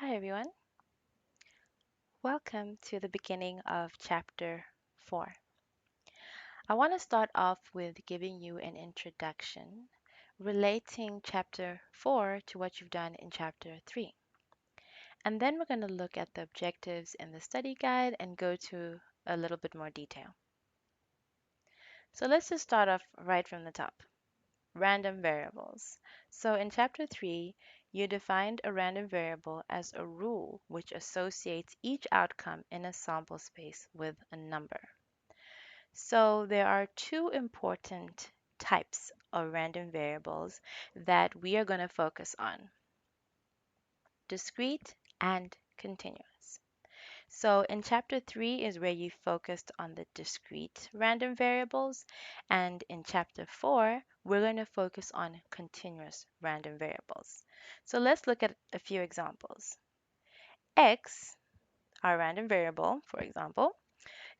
Hi, everyone. Welcome to the beginning of Chapter 4. I want to start off with giving you an introduction relating Chapter 4 to what you've done in Chapter 3. And then we're going to look at the objectives in the study guide and go to a little bit more detail. So let's just start off right from the top. Random variables. So in Chapter 3, you defined a random variable as a rule which associates each outcome in a sample space with a number. So there are two important types of random variables that we are going to focus on: discrete and continuous. So in chapter 3 is where you focused on the discrete random variables, and in chapter 4, we're going to focus on continuous random variables. So let's look at a few examples. X, our random variable, for example,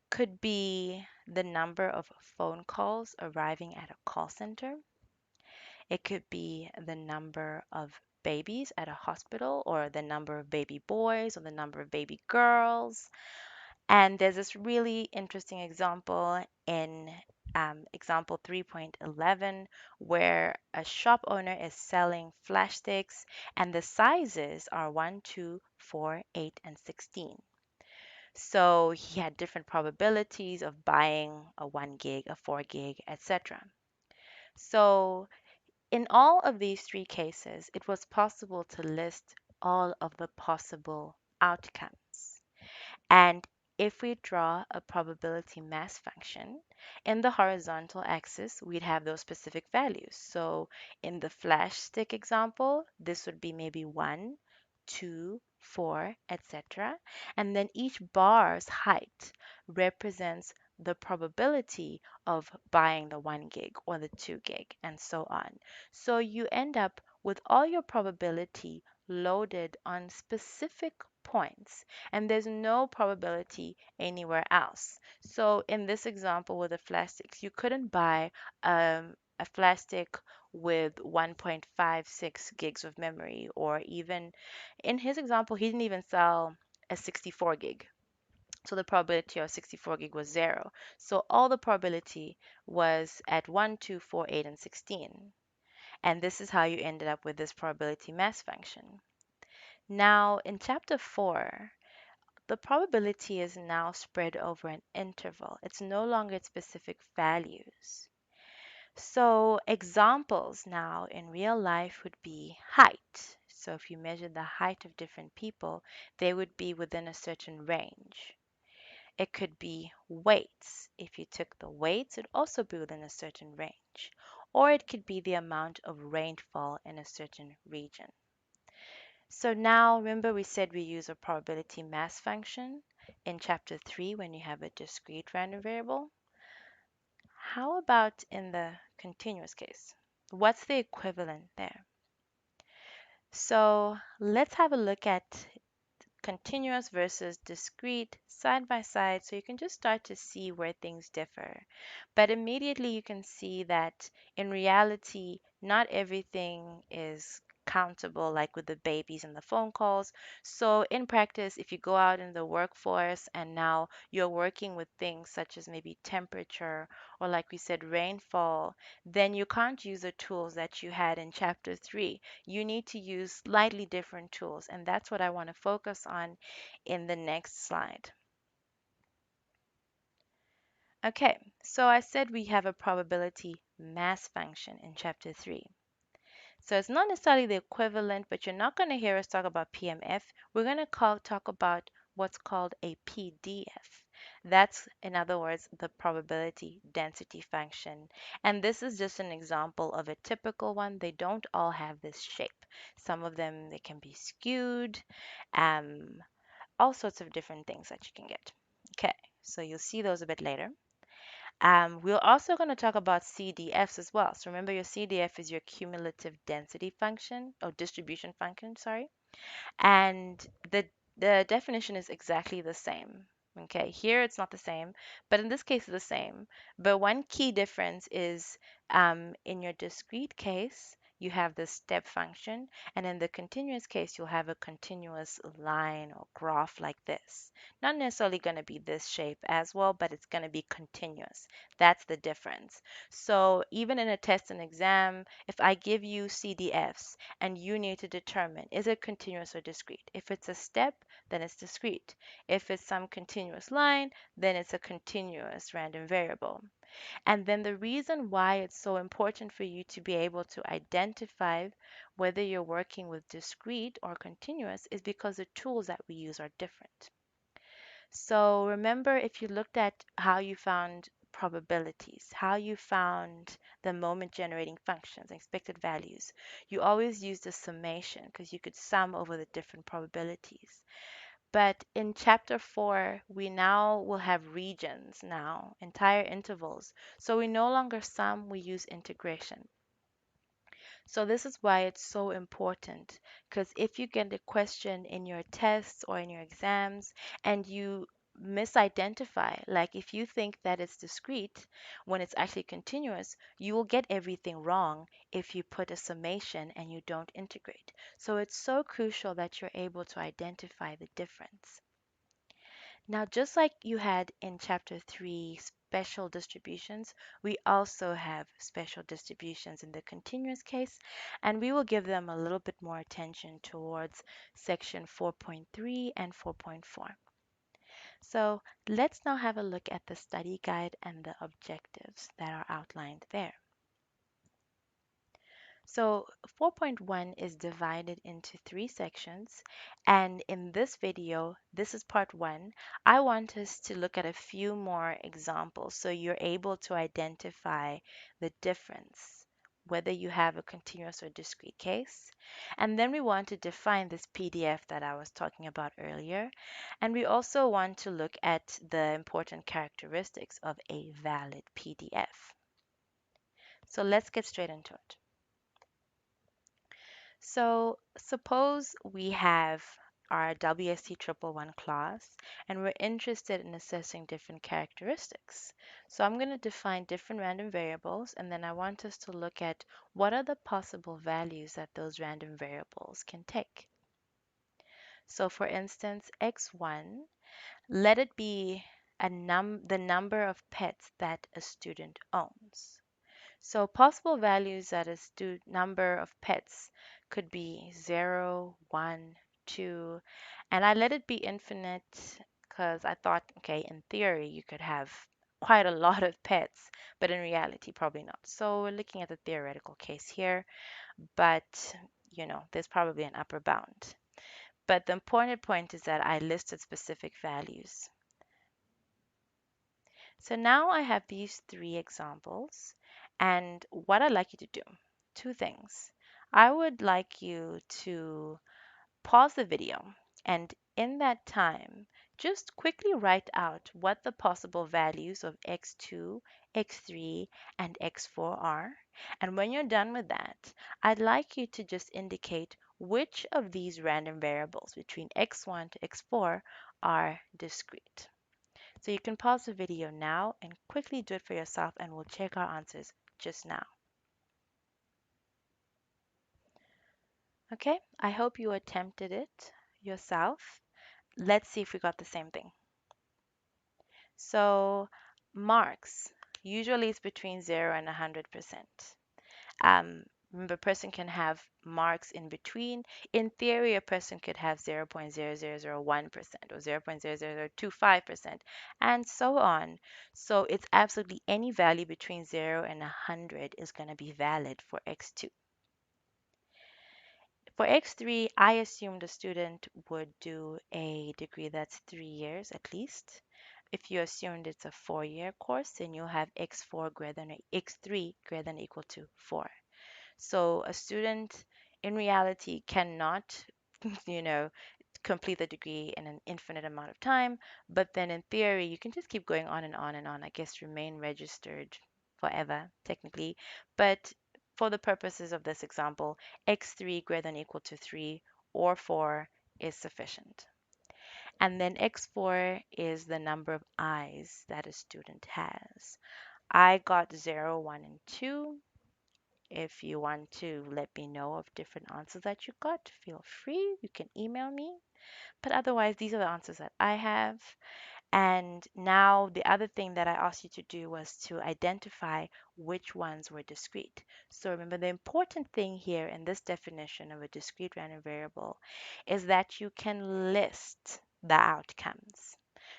could be the number of phone calls arriving at a call center. It could be the number of babies at a hospital, or the number of baby boys, or the number of baby girls. And there's this really interesting example in example 3.11 where a shop owner is selling flash sticks and the sizes are 1, 2, 4, 8, and 16. So he had different probabilities of buying a 1 gig, a 4 gig, etc. So in all of these three cases, it was possible to list all of the possible outcomes. And if we draw a probability mass function, in the horizontal axis, we'd have those specific values. So in the flash stick example, this would be maybe 1, 2, 4, etc. And then each bar's height represents the probability of buying the 1 gig or the 2 gig and so on. So you end up with all your probability loaded on specific points, and there's no probability anywhere else. So in this example with the flash sticks, you couldn't buy a flash stick with 1.56 gigs of memory, or even in his example, he didn't even sell a 64 gig. So the probability of 64 gig was zero. So all the probability was at 1, 2, 4, 8, and 16. And this is how you ended up with this probability mass function. Now, in chapter 4, the probability is now spread over an interval. It's no longer at specific values. So examples now in real life would be height. So if you measure the height of different people, they would be within a certain range. It could be weights. If you took the weights, it'd also be within a certain range. Or it could be the amount of rainfall in a certain region. So now remember we said we use a probability mass function in chapter 3 when you have a discrete random variable. How about in the continuous case? What's the equivalent there? So let's have a look at continuous versus discrete side by side so you can just start to see where things differ. But immediately you can see that in reality, not everything is countable, like with the babies and the phone calls. So in practice, if you go out in the workforce and now you're working with things such as maybe temperature or, like we said, rainfall, then you can't use the tools that you had in chapter 3. You need to use slightly different tools, and that's what I want to focus on in the next slide. Okay, so I said we have a probability mass function in chapter 3. So it's not necessarily the equivalent, but you're not going to hear us talk about PMF. We're going to talk about what's called a PDF. That's, in other words, the probability density function. And this is just an example of a typical one. They don't all have this shape. Some of them, they can be skewed, um, all sorts of different things that you can get. Okay, so you'll see those a bit later. We're also going to talk about CDFs as well. So remember, your CDF is your cumulative density function or distribution function, sorry. And the definition is exactly the same. Okay, here it's not the same, but in this case it's the same. But one key difference is in your discrete case, you have the step function, and in the continuous case, you'll have a continuous line or graph like this. Not necessarily going to be this shape as well, but it's going to be continuous. That's the difference. So even in a test and exam, if I give you CDFs and you need to determine is it continuous or discrete? If it's a step, then it's discrete. If it's some continuous line, then it's a continuous random variable. And then the reason why it's so important for you to be able to identify whether you're working with discrete or continuous is because the tools that we use are different. So remember, if you looked at how you found probabilities, how you found the moment generating functions, expected values, you always used a summation because you could sum over the different probabilities. But in chapter 4, we now will have regions now, entire intervals. So we no longer sum, we use integration. So this is why it's so important, because if you get a question in your tests or in your exams and you misidentify, like if you think that it's discrete when it's actually continuous, you will get everything wrong if you put a summation and you don't integrate. So it's so crucial that you're able to identify the difference. Now, just like you had in chapter 3 special distributions, we also have special distributions in the continuous case, and we will give them a little bit more attention towards section 4.3 and 4.4. So let's now have a look at the study guide and the objectives that are outlined there. So 4.1 is divided into 3 sections, and in this video, this is part 1. I want us to look at a few more examples so you're able to identify the difference, whether you have a continuous or discrete case. And then we want to define this PDF that I was talking about earlier. And we also want to look at the important characteristics of a valid PDF. So let's get straight into it. So suppose we have our WST 111 class and we're interested in assessing different characteristics. So I'm going to define different random variables and then I want us to look at what are the possible values that those random variables can take. So for instance, x1, let it be the number of pets that a student owns. So possible values that a number of pets could be 0, 1, 2, and I let it be infinite because I thought, okay, in theory you could have quite a lot of pets, but in reality probably not. So we're looking at the theoretical case here, but there's probably an upper bound. But the important point is that I listed specific values. So now I have these 3 examples, and what I'd like you to do, 2 things. I would like you to pause the video, and in that time, just quickly write out what the possible values of x2, x3, and x4 are. And when you're done with that, I'd like you to just indicate which of these random variables between x1 to x4 are discrete. So you can pause the video now and quickly do it for yourself and we'll check our answers just now. Okay, I hope you attempted it yourself. Let's see if we got the same thing. So marks, usually it's between 0 and 100%. Remember, a person can have marks in between. In theory, a person could have 0.0001% or 0.00025%, and so on. So it's absolutely any value between 0 and 100 is going to be valid for x2. For x3, I assumed the student would do a degree that's 3 years at least. If you assumed it's a 4-year course, then you'll have x4 greater than x3 greater than or equal to 4. So a student in reality cannot, you know, complete the degree in an infinite amount of time, but then in theory, you can just keep going on and on and on, I guess remain registered forever, technically. But for the purposes of this example, x3 greater than or equal to 3 or 4 is sufficient. And then x4 is the number of eyes that a student has. I got 0, 1, and 2. If you want to let me know of different answers that you got, feel free. You can email me. But otherwise, these are the answers that I have. And now the other thing that I asked you to do was to identify which ones were discrete. So remember, the important thing here in this definition of a discrete random variable is that you can list the outcomes.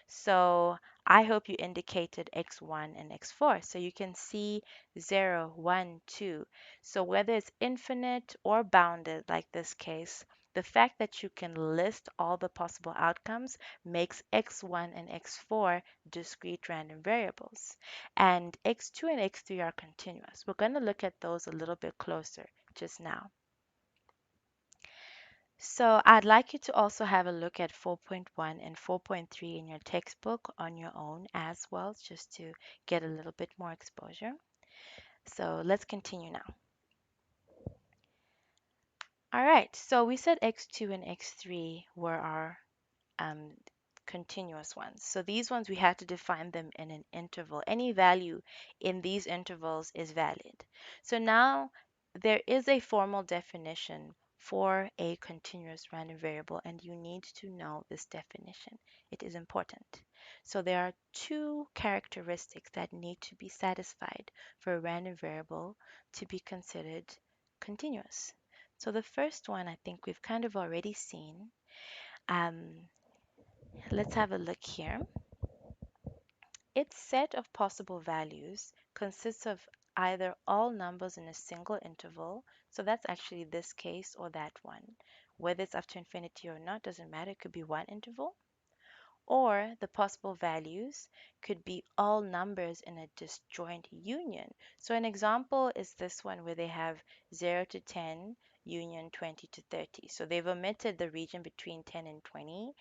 So I hope you indicated x1 and x4. So you can see 0, 1, 2. So whether it's infinite or bounded, like this case, the fact that you can list all the possible outcomes makes x1 and x4 discrete random variables. And x2 and x3 are continuous. We're going to look at those a little bit closer just now. So I'd like you to also have a look at 4.1 and 4.3 in your textbook on your own as well, just to get a little bit more exposure. So let's continue now. All right, so we said x2 and x3 were our um, continuous ones. So these ones we had to define them in an interval. Any value in these intervals is valid. So now there is a formal definition for a continuous random variable, and you need to know this definition. It is important. So there are two characteristics that need to be satisfied for a random variable to be considered continuous. So the first one I think we've kind of already seen. Um, Let's have a look here. Its set of possible values consists of either all numbers in a single interval, so that's actually this case or that one. Whether it's up to infinity or not doesn't matter, it could be one interval. Or the possible values could be all numbers in a disjoint union. So an example is this one where they have 0 to 10, union 20 to 30. So they've omitted the region between 10 and 20,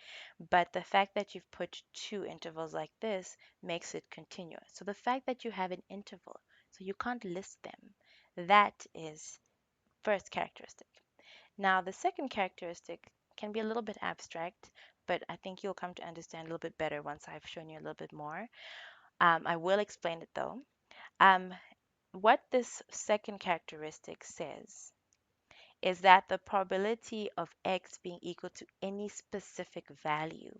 but the fact that you've put two intervals like this makes it continuous. So the fact that you have an interval, so you can't list them, that is first characteristic. Now, the second characteristic can be a little bit abstract, but I think you'll come to understand a little bit better once I've shown you a little bit more. I will explain it though. Um, what this second characteristic says is that the probability of x being equal to any specific value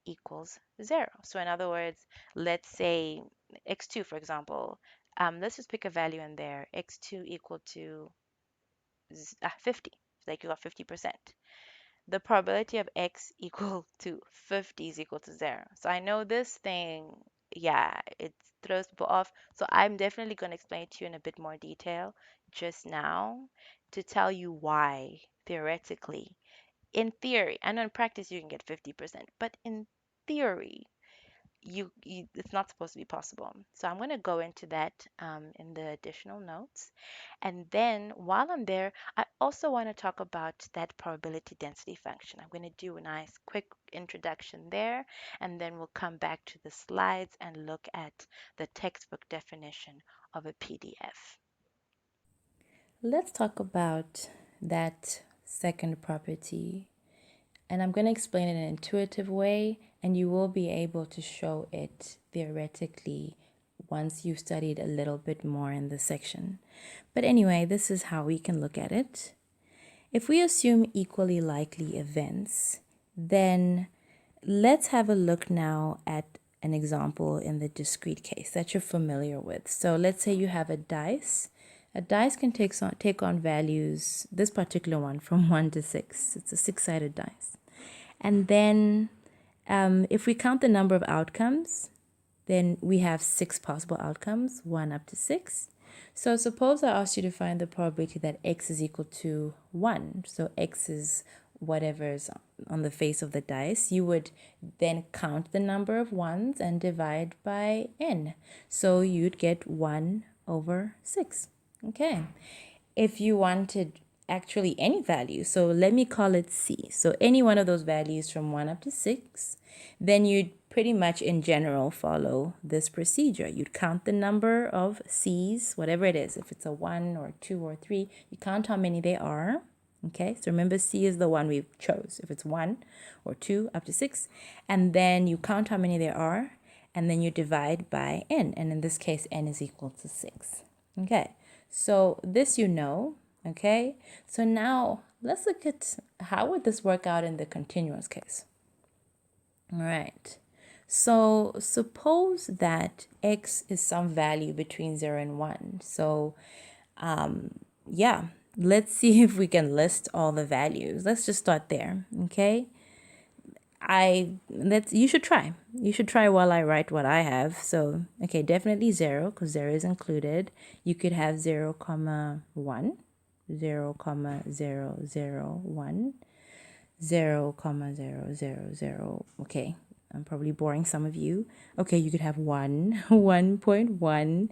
equals 0. So in other words, let's say x2, for example. Let's just pick a value in there, x2 equal to 50. Like you got 50%. The probability of x equal to 50 is equal to 0. So I know this thing, yeah, it throws people off. So I'm definitely going to explain it to you in a bit more detail just now to tell you why, theoretically. In theory, I know in practice you can get 50%, but in theory, it's not supposed to be possible. So I'm going to go into that in the additional notes. And then while I'm there, I also want to talk about that probability density function. I'm going to do a nice quick introduction there, and then we'll come back to the slides and look at the textbook definition of a PDF. Let's talk about that second property. And I'm going to explain it in an intuitive way, and you will be able to show it theoretically once you've studied a little bit more in this section. But anyway, this is how we can look at it. If we assume equally likely events, then let's have a look now at an example in the discrete case that you're familiar with. So let's say you have a dice. A dice can take on values, this particular one, from 1 to 6. It's a six-sided dice. And then if we count the number of outcomes, then we have 6 possible outcomes, 1 up to 6. So suppose I asked you to find the probability that x is equal to 1. So x is whatever is on the face of the dice. You would then count the number of ones and divide by n. So you'd get 1 over 6. Okay. If you wanted actually any value, so let me call it c. So any one of those values from 1 up to 6, then you'd pretty much in general follow this procedure. You'd count the number of c's, whatever it is. If it's a 1 or 2 or 3, you count how many they are. Okay, so remember c is the one we chose. If it's 1 or 2 up to 6, and then you count how many there are, and then you divide by n. And in this case, n is equal to 6. Okay, So this you know, okay? So now let's look at how would this work out in the continuous case. All right. So suppose that x is some value between 0 and 1. So yeah, let's see if we can list all the values. Let's just start there, okay? You should try. You should try while I write what I have. So, okay, definitely 0 because 0 is included. You could have 0, comma 1, 0, comma 0, 0, 1, 0, comma 0, 0, 0. Okay, I'm probably boring some of you. Okay, you could have 1, 1.1.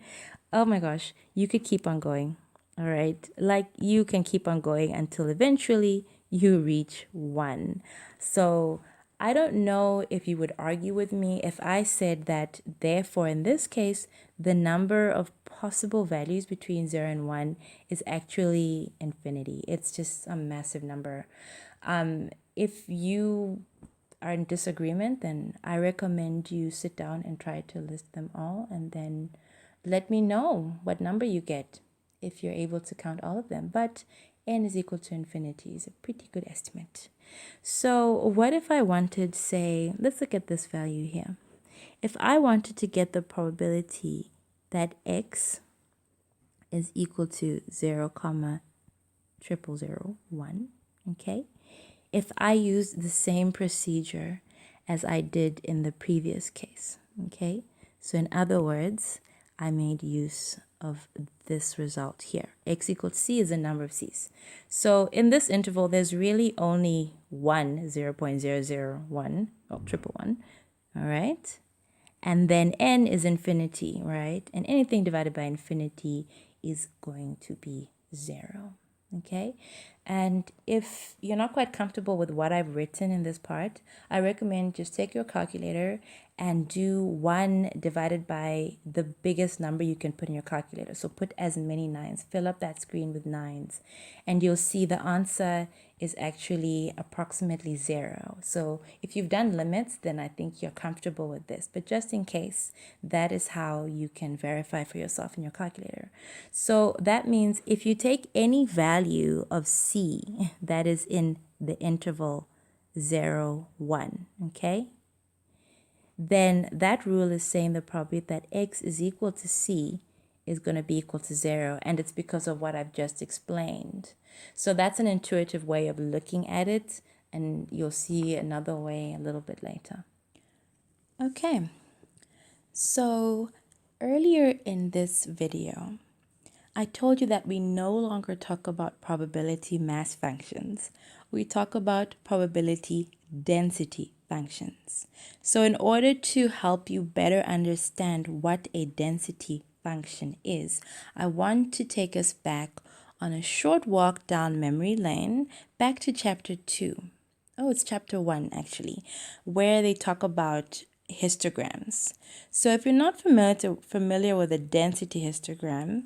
Oh my gosh, you could keep on going. All right, like you can keep on going until eventually you reach 1. So I don't know if you would argue with me if I said that, therefore, in this case, the number of possible values between 0 and 1 is actually infinity. It's just a massive number. If you are in disagreement, then I recommend you sit down and try to list them all and then let me know what number you get if you're able to count all of them. But n is equal to infinity is a pretty good estimate. So what if I wanted, say, let's look at this value here. If I wanted to get the probability that x is equal to 0, comma 0001, okay? If I use the same procedure as I did in the previous case, okay? So in other words, I made use of this result here. X equals C is the number of C's. So in this interval, there's really only one 0.001, or triple one, all right? And then n is infinity, right? And anything divided by infinity is going to be 0, okay? And if you're not quite comfortable with what I've written in this part, I recommend just take your calculator and do 1 divided by the biggest number you can put in your calculator. So put as many 9s, fill up that screen with 9s, and you'll see the answer is actually approximately 0. So if you've done limits, then I think you're comfortable with this. But just in case, that is how you can verify for yourself in your calculator. So that means if you take any value of C that is in the interval 0, 1, okay? Then that rule is saying the probability that x is equal to C is going to be equal to 0, and it's because of what I've just explained. So that's an intuitive way of looking at it, and you'll see another way a little bit later. Okay, so earlier in this video, I told you that we no longer talk about probability mass functions. We talk about probability density functions. So in order to help you better understand what a density function is, I want to take us back on a short walk down memory lane back to chapter 2. Oh, it's chapter 1 actually, where they talk about histograms. So if you're not familiar with a density histogram,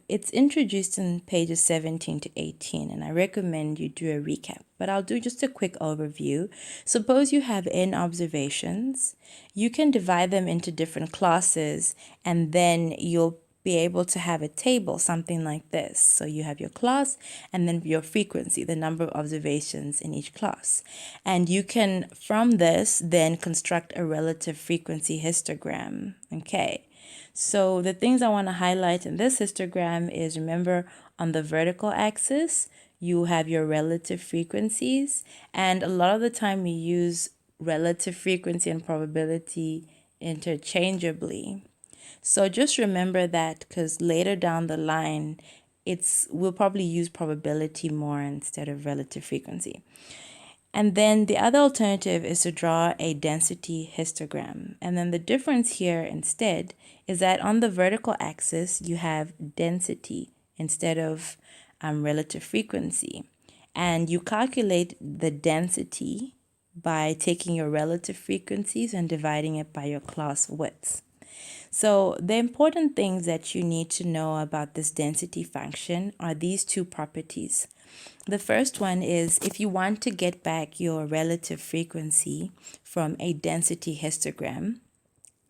it's introduced in pages 17 to 18, and I recommend you do a recap, but I'll do just a quick overview. Suppose you have n observations. You can divide them into different classes, and then you'll be able to have a table, something like this. So you have your class and then your frequency, the number of observations in each class. And you can, from this, then construct a relative frequency histogram, okay? So the things I want to highlight in this histogram is, remember, on the vertical axis, you have your relative frequencies. And a lot of the time we use relative frequency and probability interchangeably. So just remember that, because later down the line, we'll probably use probability more instead of relative frequency. And then the other alternative is to draw a density histogram. And then the difference here instead is that on the vertical axis, you have density instead of relative frequency. And you calculate the density by taking your relative frequencies and dividing it by your class widths. So the important things that you need to know about this density function are these two properties. The first one is, if you want to get back your relative frequency from a density histogram,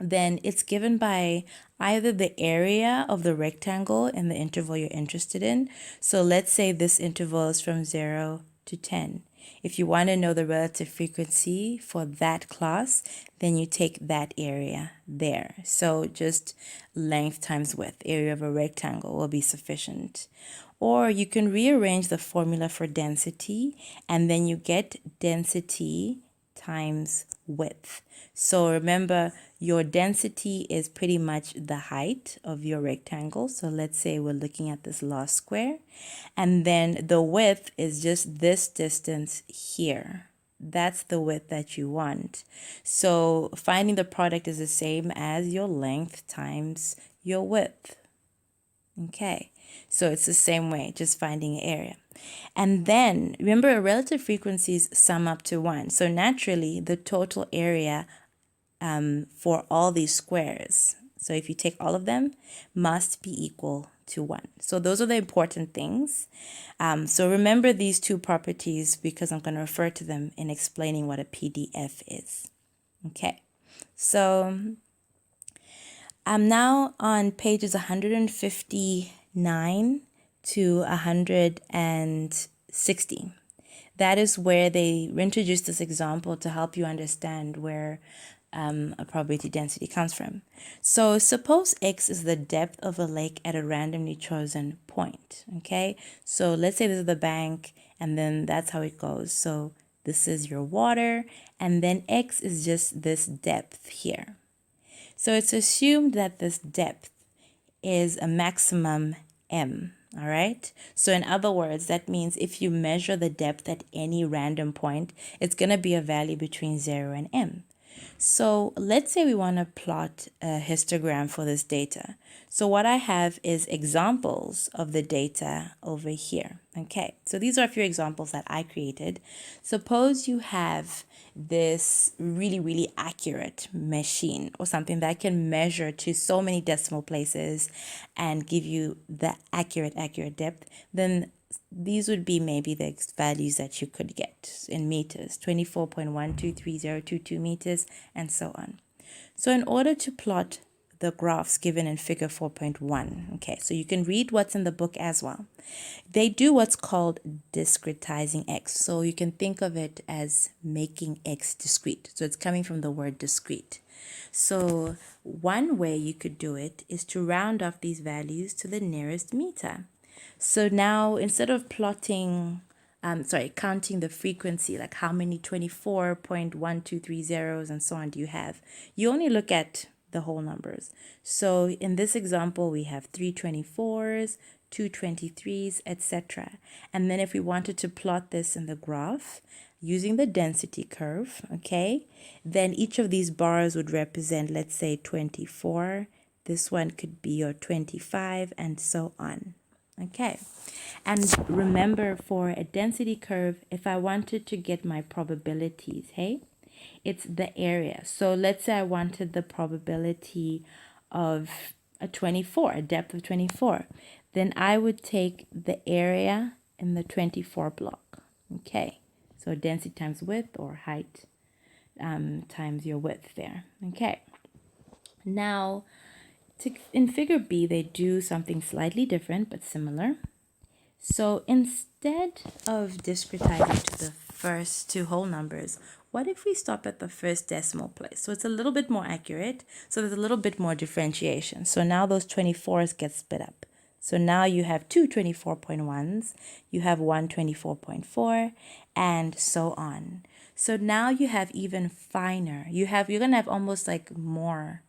then it's given by either the area of the rectangle in the interval you're interested in. So let's say this interval is from 0 to 10. If you want to know the relative frequency for that class, then you take that area there. So just length times width, area of a rectangle will be sufficient. Or you can rearrange the formula for density, and then you get density times width. So remember, your density is pretty much the height of your rectangle. So let's say we're looking at this last square, and then the width is just this distance here. That's the width that you want. So finding the product is the same as your length times your width. Okay, so it's the same way, just finding an area. And then remember, relative frequencies sum up to 1. So naturally, the total area for all these squares, so if you take all of them, must be equal to 1. So those are the important things. So remember these two properties because I'm going to refer to them in explaining what a PDF is. Okay, so I'm now on pages 159 to 160. That is where they introduced this example to help you understand where a probability density comes from. So suppose X is the depth of a lake at a randomly chosen point. Okay, so let's say this is the bank, and then that's how it goes. So this is your water, and then X is just this depth here. So it's assumed that this depth is a maximum m, all right? So in other words, that means if you measure the depth at any random point, it's going to be a value between 0 and m. So let's say we want to plot a histogram for this data. So what I have is examples of the data over here. Okay, so these are a few examples that I created. Suppose you have this really accurate machine or something that can measure to so many decimal places and give you the accurate depth, then these would be maybe the values that you could get in meters, 24.123022 meters, and so on. So in order to plot the graphs given in figure 4.1, okay, so you can read what's in the book as well. They do what's called discretizing X. So you can think of it as making X discrete. So it's coming from the word discrete. So one way you could do it is to round off these values to the nearest meter. So now instead of counting the frequency, like how many 24.1230s and so on do you have, you only look at the whole numbers. So in this example, we have 324s, 223s, etc. And then if we wanted to plot this in the graph using the density curve, okay, then each of these bars would represent, let's say, 24. This one could be your 25, and so on. Okay, and remember, for a density curve, if I wanted to get my probabilities, hey, it's the area. So let's say I wanted the probability of a 24, a depth of 24. Then I would take the area in the 24 block. Okay, so density times width, or height times your width there. Okay, now in figure B, they do something slightly different but similar. So instead of discretizing to the first two whole numbers, what if we stop at the first decimal place? So it's a little bit more accurate. So there's a little bit more differentiation. So now those 24s get split up. So now you have two 24.1s, you have one 24.4, and so on. So now you have even finer. You're gonna have almost like more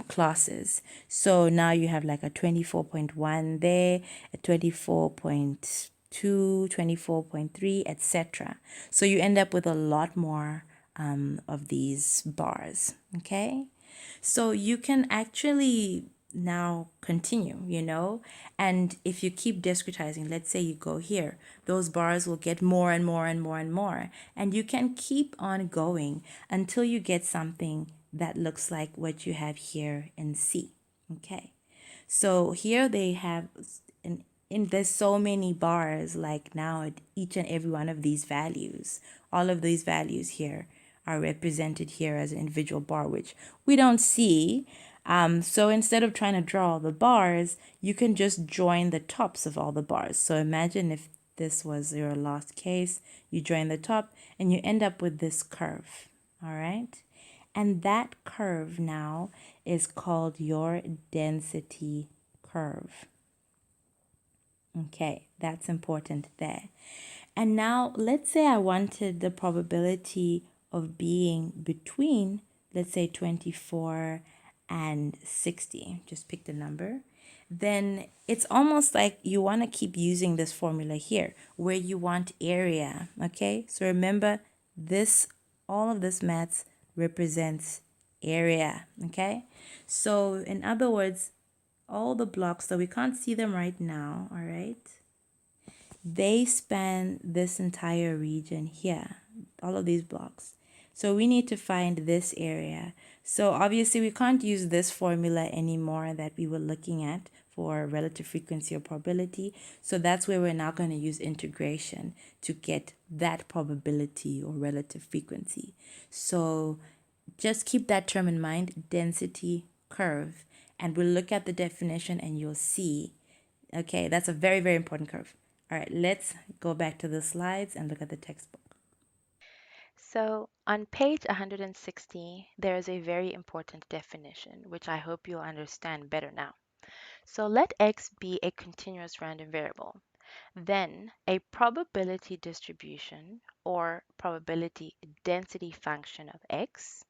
classes. So now you have like a 24.1 there, a 24.2, 24.3, etc. So you end up with a lot more of these bars. Okay, so you can actually now continue, and if you keep discretizing, let's say you go here, those bars will get more and more and more and more, and you can keep on going until you get something that looks like what you have here in C. Okay, so here they have there's so many bars, like now at each and every one of these values, all of these values here are represented here as an individual bar, which we don't see. So instead of trying to draw all the bars, you can just join the tops of all the bars. So imagine if this was your last case, you join the top and you end up with this curve, all right? And that curve now is called your density curve. Okay, that's important there. And now let's say I wanted the probability of being between, let's say 24 and 60. Just pick the number. Then it's almost like you want to keep using this formula here where you want area. Okay, so remember this, all of this maths represents area. Okay, so in other words, all the blocks, so we can't see them right now, all right? They span this entire region here, all of these blocks. So we need to find this area. So obviously we can't use this formula anymore that we were looking at for relative frequency or probability. So that's where we're now going to use integration to get that probability or relative frequency. So just keep that term in mind, density curve. And we'll look at the definition and you'll see, okay, that's a very, very important curve. All right, let's go back to the slides and look at the textbook. So on page 160, there is a very important definition, which I hope you'll understand better now. So let x be a continuous random variable. Then a probability distribution or probability density function of x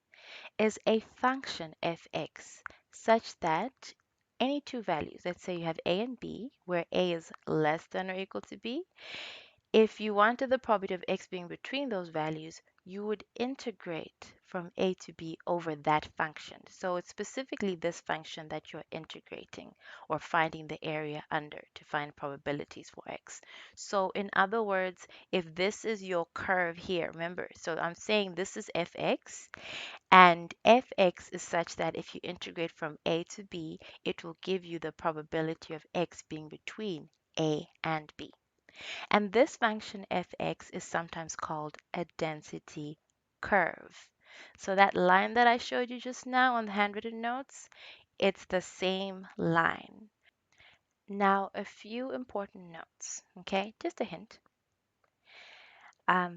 is a function fx such that any two values, let's say you have a and b, where a is less than or equal to b, if you wanted the probability of x being between those values, you would integrate from a to b over that function. So it's specifically this function that you're integrating or finding the area under to find probabilities for x. So in other words, if this is your curve here, remember, so I'm saying this is fx, and fx is such that if you integrate from a to b, it will give you the probability of x being between a and b. And this function fx is sometimes called a density curve. So that line that I showed you just now on the handwritten notes, it's the same line. Now, a few important notes, okay? Just a hint.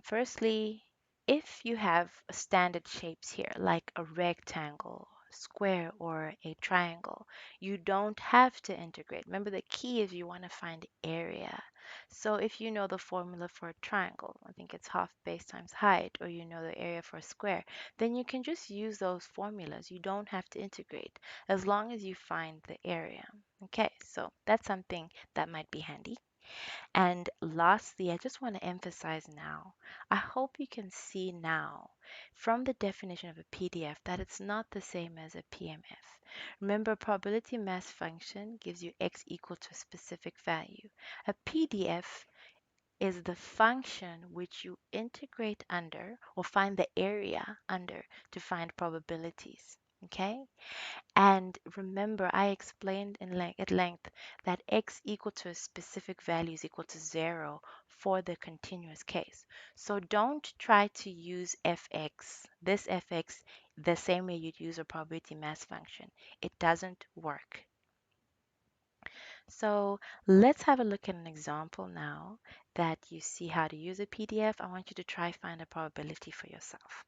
Firstly, if you have standard shapes here, like a rectangle, square, or a triangle, you don't have to integrate. Remember, the key is you want to find area. So if you know the formula for a triangle, I think it's half base times height, or you know the area for a square, then you can just use those formulas. You don't have to integrate as long as you find the area. Okay, so that's something that might be handy. And lastly, I just want to emphasize now, I hope you can see now from the definition of a PDF that it's not the same as a PMF. Remember, probability mass function gives you x equal to a specific value. A PDF is the function which you integrate under or find the area under to find probabilities. Okay? And remember, I explained at length that x equal to a specific value is equal to 0 for the continuous case. So don't try to use fx, this fx, the same way you'd use a probability mass function. It doesn't work. So let's have a look at an example now that you see how to use a PDF. I want you to try find a probability for yourself.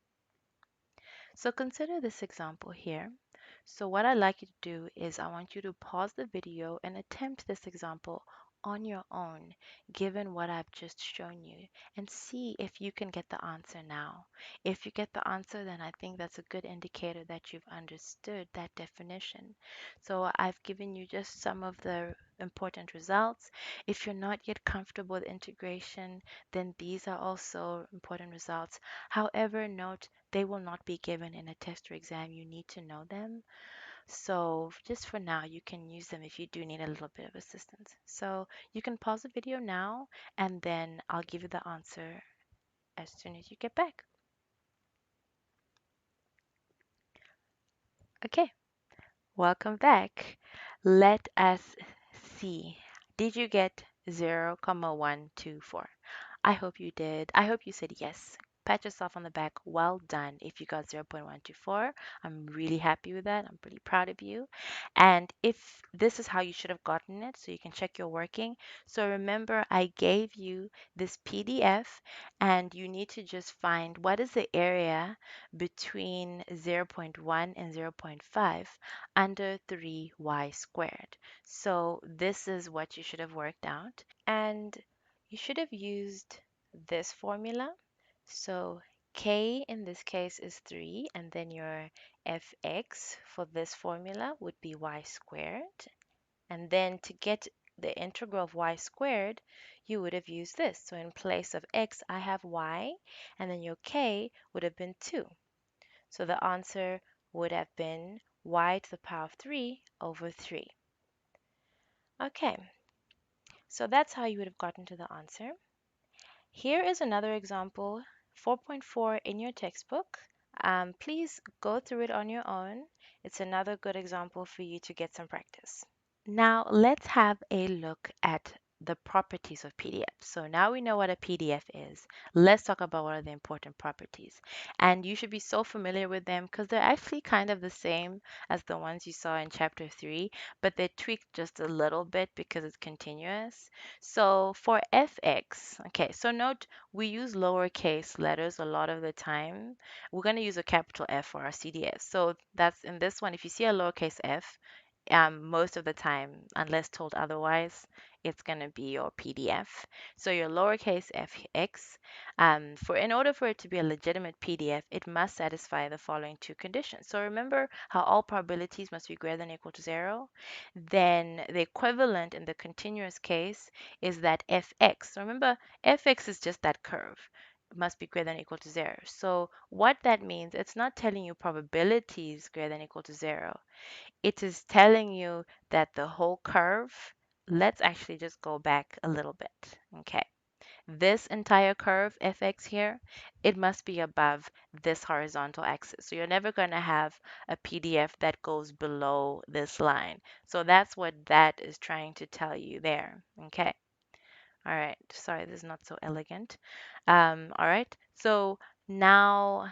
So consider this example here. So what I'd like you to do is I want you to pause the video and attempt this example on your own, given what I've just shown you, and see if you can get the answer now. If you get the answer, then I think that's a good indicator that you've understood that definition. So I've given you just some of the important results. If you're not yet comfortable with integration, then these are also important results. However, note they will not be given in a test or exam. You need to know them. So just for now, you can use them if you do need a little bit of assistance. So you can pause the video now and then I'll give you the answer as soon as you get back. Okay, welcome back. Let us see. Did you get 0, 1, 2, 4? I hope you did. I hope you said yes. pat yourself on the back. Well done. If you got 0.124, I'm really happy with that. I'm pretty proud of you. And if this is how you should have gotten it, so you can check your working. So remember, I gave you this PDF, and you need to just find what is the area between zero point 0.1 and zero point 0.5 under 3y squared. So this is what you should have worked out. And you should have used this formula. So k in this case is 3, and then your fx for this formula would be y squared. And then to get the integral of y squared, you would have used this. So in place of x, I have y, and then your k would have been 2. So the answer would have been y to the power of 3 over 3. Okay, so that's how you would have gotten to the answer. Here is another example, 4.4 in your textbook. Please go through it on your own. It's another good example for you to get some practice. Now let's have a look at the properties of PDF. So now we know what a PDF is. Let's talk about what are the important properties. And you should be so familiar with them because they're actually kind of the same as the ones you saw in chapter 3, but they're tweaked just a little bit because it's continuous. So for fx, okay, so note we use lowercase letters a lot of the time. We're going to use a capital F for our CDF. So that's in this one, if you see a lowercase f, most of the time, unless told otherwise, it's going to be your PDF. So your lowercase fx, in order for it to be a legitimate PDF, it must satisfy the following two conditions. So remember how all probabilities must be greater than or equal to 0? Then the equivalent in the continuous case is that fx. So remember, fx is just that curve. It must be greater than or equal to 0. So what that means, it's not telling you probabilities greater than or equal to 0. It is telling you that the whole curve, let's actually just go back a little bit. Okay. This entire curve, fx here, it must be above this horizontal axis. So you're never going to have a PDF that goes below this line. So that's what that is trying to tell you there. Okay. All right. Sorry, this is not so elegant. All right. So now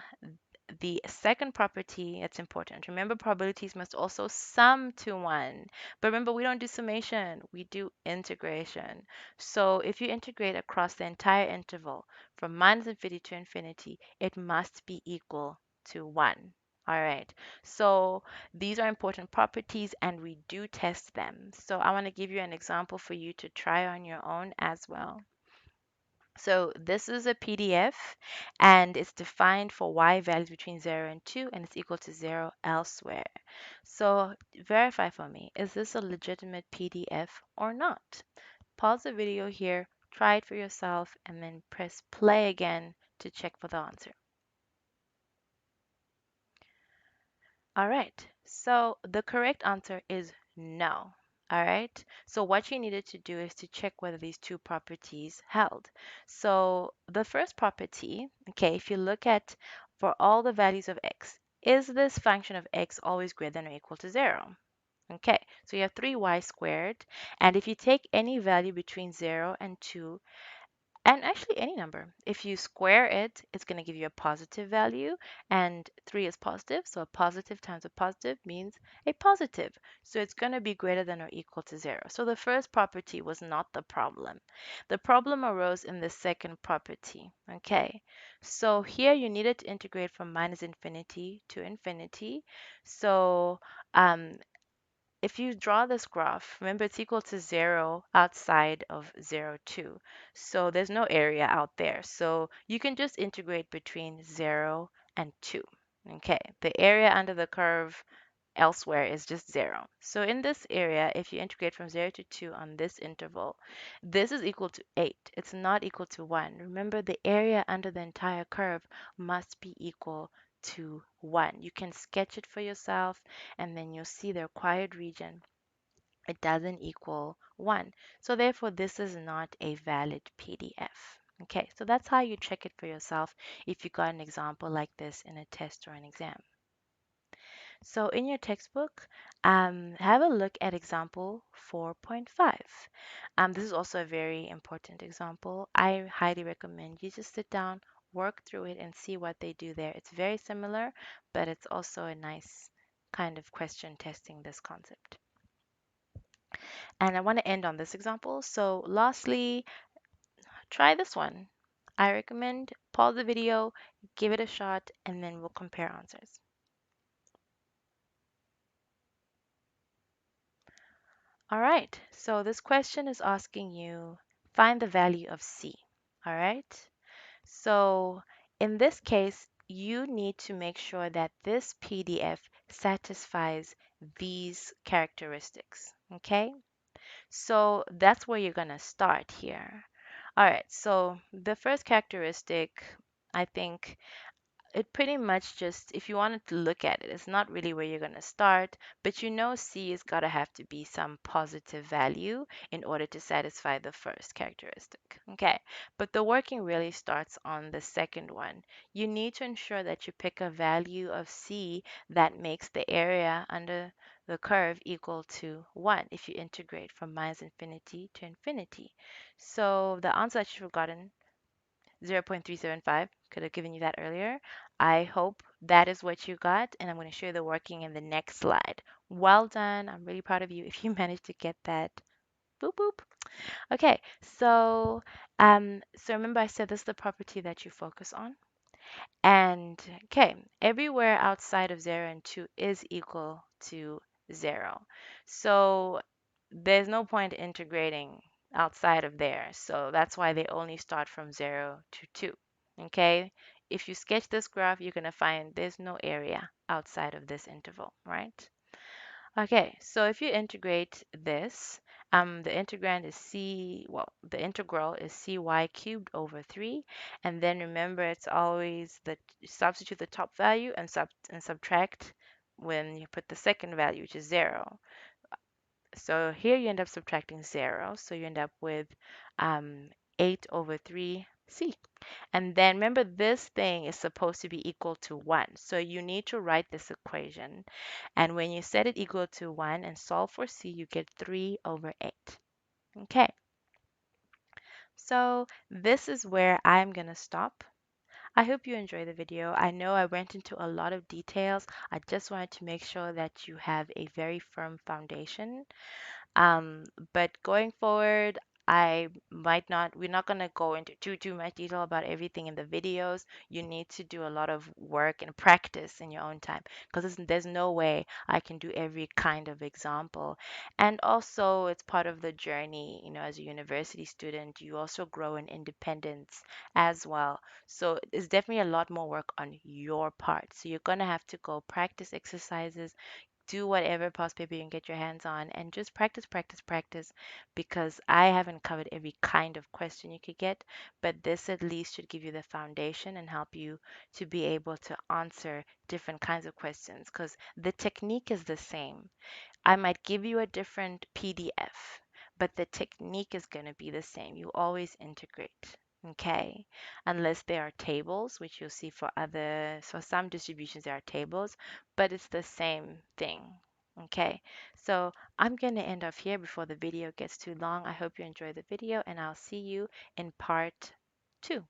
the second property, it's important. Remember, probabilities must also sum to 1. But remember, we don't do summation, we do integration. So if you integrate across the entire interval from minus infinity to infinity, it must be equal to 1. All right, so these are important properties and we do test them. So I want to give you an example for you to try on your own as well. So this is a PDF and it's defined for y values between 0 and 2 and it's equal to 0 elsewhere. So verify for me, is this a legitimate PDF or not? Pause the video here, try it for yourself, and then press play again to check for the answer. All right, so the correct answer is no. All right, so what you needed to do is to check whether these two properties held. So the first property, okay, if you look at for all the values of x, is this function of x always greater than or equal to 0? Okay, so you have 3y squared, and if you take any value between 0 and 2, and actually any number. If you square it, it's going to give you a positive value, and 3 is positive, so a positive times a positive means a positive. So it's going to be greater than or equal to 0. So the first property was not the problem. The problem arose in the second property. Okay, so here you needed to integrate from minus infinity to infinity. So um, if you draw this graph, remember it's equal to 0 outside of 0, 2. So there's no area out there. So you can just integrate between 0 and 2. Okay, the area under the curve elsewhere is just 0. So in this area, if you integrate from 0 to 2 on this interval, this is equal to 8. It's not equal to 1. Remember, the area under the entire curve must be equal to 1. You can sketch it for yourself, and then you'll see the required region. It doesn't equal 1. So therefore, this is not a valid PDF. Okay, so that's how you check it for yourself if you got an example like this in a test or an exam. So in your textbook, have a look at example 4.5. This is also a very important example. I highly recommend you just sit down, work through it and see what they do there. It's very similar, but it's also a nice kind of question testing this concept. And I want to end on this example. So lastly, try this one. I recommend pause the video, give it a shot, and then we'll compare answers. All right, so this question is asking you find the value of C. All right, so in this case, you need to make sure that this PDF satisfies these characteristics. Okay, so that's where you're going to start here. All right, so the first characteristic, I think it pretty much just, if you wanted to look at it, it's not really where you're going to start, but you know C is got to have to be some positive value in order to satisfy the first characteristic. Okay, but the working really starts on the second one. You need to ensure that you pick a value of C that makes the area under the curve equal to 1 if you integrate from minus infinity to infinity. So the answer that you've gotten 0.375. Could have given you that earlier. I hope that is what you got, and I'm going to show you the working in the next slide. Well done. I'm really proud of you if you managed to get that. Boop, boop. Okay, so remember I said this is the property that you focus on. And okay, everywhere outside of 0 and 2 is equal to 0. So there's no point integrating outside of there. So that's why they only start from 0 to 2. Okay? If you sketch this graph, you're going to find there's no area outside of this interval, right? Okay, so if you integrate this, the integrand is the integral is cy cubed over 3. And then remember, it's always substitute the top value and subtract when you put the second value, which is 0. So here you end up subtracting 0. So you end up with 8 over 3c. And then remember, this thing is supposed to be equal to 1. So you need to write this equation. And when you set it equal to 1 and solve for c, you get 3 over 8. Okay, so this is where I'm going to stop. I hope you enjoyed the video. I know I went into a lot of details. I just wanted to make sure that you have a very firm foundation. Um, but going forward, we're not going to go into too much detail about everything in the videos. You need to do a lot of work and practice in your own time because there's no way I can do every kind of example. And also, it's part of the journey, as a university student, you also grow in independence as well. So it's definitely a lot more work on your part. So you're going to have to go practice exercises, do whatever past paper you can get your hands on, and just practice, practice, practice, because I haven't covered every kind of question you could get, but this at least should give you the foundation and help you to be able to answer different kinds of questions because the technique is the same. I might give you a different PDF, but the technique is going to be the same. You always integrate, okay? Unless there are tables, which you'll see for some distributions, there are tables, but it's the same thing, okay? So I'm going to end off here before the video gets too long. I hope you enjoyed the video, and I'll see you in part 2.